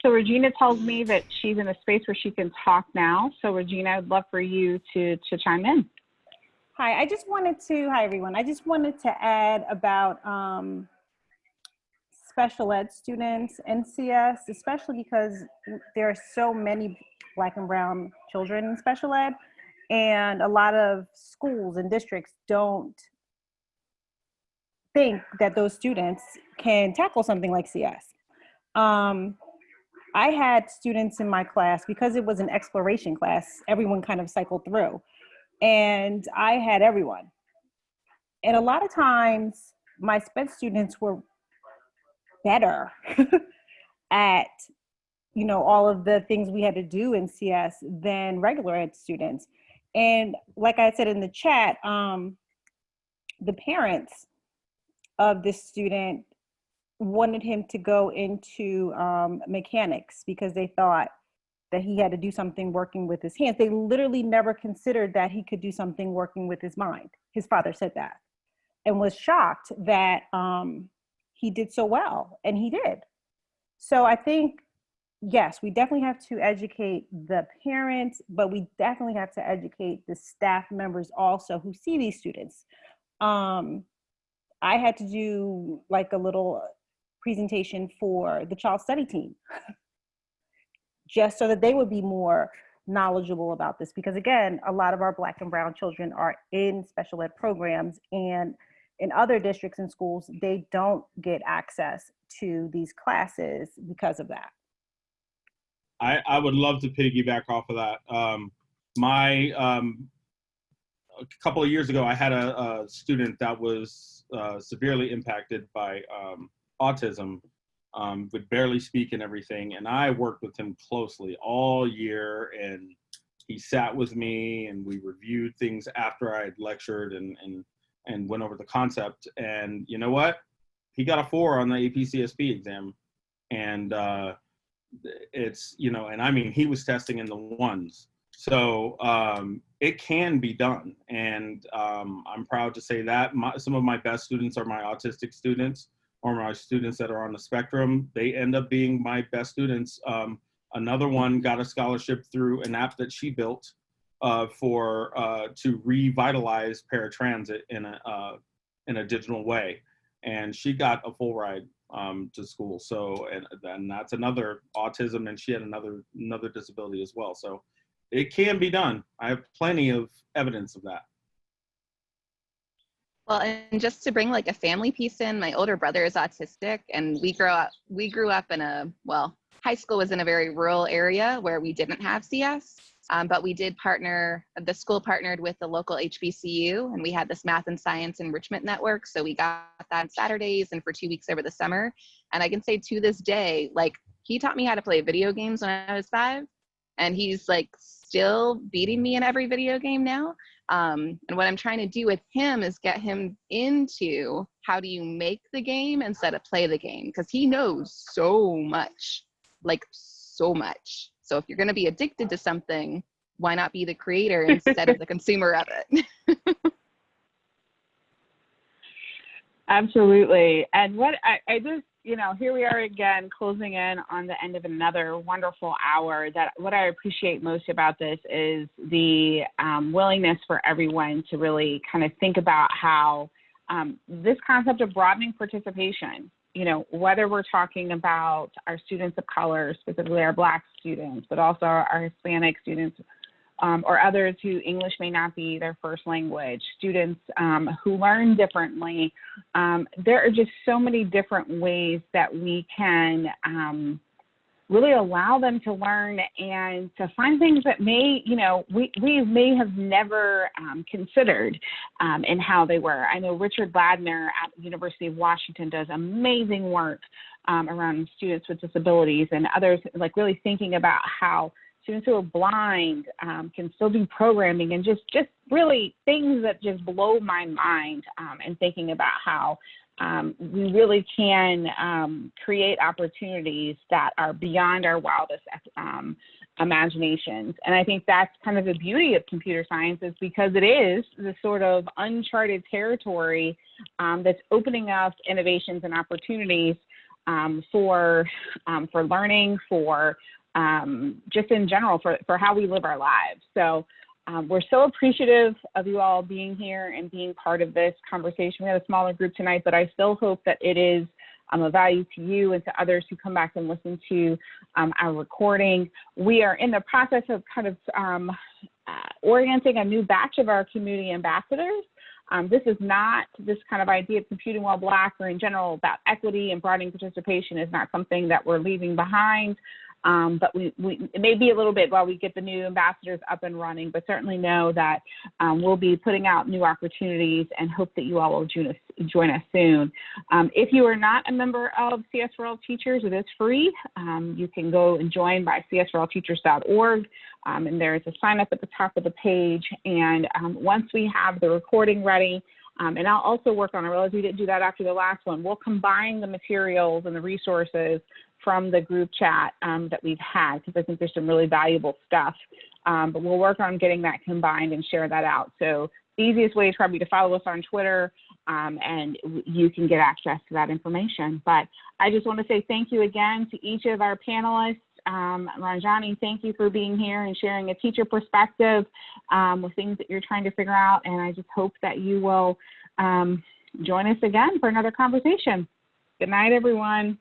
A: So Regina tells me that she's in a space where she can talk now. So Regina, I'd love for you to chime in.
G: Hi, hi everyone. I just wanted to add about special ed students in CS, especially because there are so many Black and brown children in special ed, and a lot of schools and districts don't think that those students can tackle something like CS. I had students in my class, because it was an exploration class, everyone kind of cycled through, and I had everyone. And a lot of times my sped students were better at, all of the things we had to do in CS than regular ed students. And like I said in the chat, the parents of this student wanted him to go into mechanics because they thought that he had to do something working with his hands. They literally never considered that he could do something working with his mind. His father said that, and was shocked that he did so well, and he did. So I think, yes, we definitely have to educate the parents, but we definitely have to educate the staff members also who see these students. I had to do like a little presentation for the child study team, just so that they would be more knowledgeable about this. Because again, a lot of our Black and brown children are in special ed programs, and in other districts and schools, they don't get access to these classes because of that.
D: I would love to piggyback off of that. A couple of years ago, I had a student that was severely impacted by autism. would barely speak and everything. And I worked with him closely all year, and he sat with me and we reviewed things after I had lectured and went over the concept. And you know what? He got a 4 on the APCSB exam. And it's, you know, and I mean, he was testing in the 1s. So it can be done. And I'm proud to say that some of my best students are my autistic students, or my students that are on the spectrum. They end up being my best students. Another one got a scholarship through an app that she built to revitalize paratransit in a digital way. And she got a full ride to school. So, and that's another autism, and she had another disability as well. So it can be done. I have plenty of evidence of that.
F: Well, and just to bring like a family piece in, my older brother is autistic, and we grew up in high school was in a very rural area where we didn't have CS, but we did the school partnered with the local HBCU, and we had this math and science enrichment network. So we got that on Saturdays and for 2 weeks over the summer. And I can say to this day, like, he taught me how to play video games when I was 5, and he's like still beating me in every video game now. And what I'm trying to do with him is get him into how do you make the game instead of play the game, because he knows so much, like so much. So if you're going to be addicted to something, why not be the creator instead of the consumer of it?
A: Absolutely. And what I just, you know, here we are again, closing in on the end of another wonderful hour. That what I appreciate most about this is the willingness for everyone to really kind of think about how this concept of broadening participation, you know, whether we're talking about our students of color, specifically our Black students, but also our Hispanic students, or others who English may not be their first language, students who learn differently. There are just so many different ways that we can really allow them to learn and to find things that may, you know, we may have never considered in how they were. I know Richard Ladner at the University of Washington does amazing work around students with disabilities, and others, like really thinking about how students who are blind can still do programming, and just really things that just blow my mind, and thinking about how we really can create opportunities that are beyond our wildest imaginations. And I think that's kind of the beauty of computer science, is because it is the sort of uncharted territory that's opening up innovations and opportunities for learning, for just in general, for how we live our lives. So we're so appreciative of you all being here and being part of this conversation. We had a smaller group tonight, but I still hope that it is of value to you and to others who come back and listen to our recording. We are in the process of kind of orienting a new batch of our community ambassadors. This is not, this kind of idea of computing while Black, or in general about equity and broadening participation, is not something that we're leaving behind. But it may be a little bit while we get the new ambassadors up and running, but certainly know that we'll be putting out new opportunities, and hope that you all will join us soon. If you are not a member of CS for All Teachers, it is free. You can go and join by csforallteachers.org, and there is a sign up at the top of the page. And once we have the recording ready, and I'll also work on, I realize we didn't do that after the last one, we'll combine the materials and the resources from the group chat that we've had, because I think there's some really valuable stuff. But we'll work on getting that combined and share that out. So the easiest way is probably to follow us on Twitter, and you can get access to that information. But I just want to say thank you again to each of our panelists. Ranjani, thank you for being here and sharing a teacher perspective with things that you're trying to figure out. And I just hope that you will join us again for another conversation. Good night, everyone.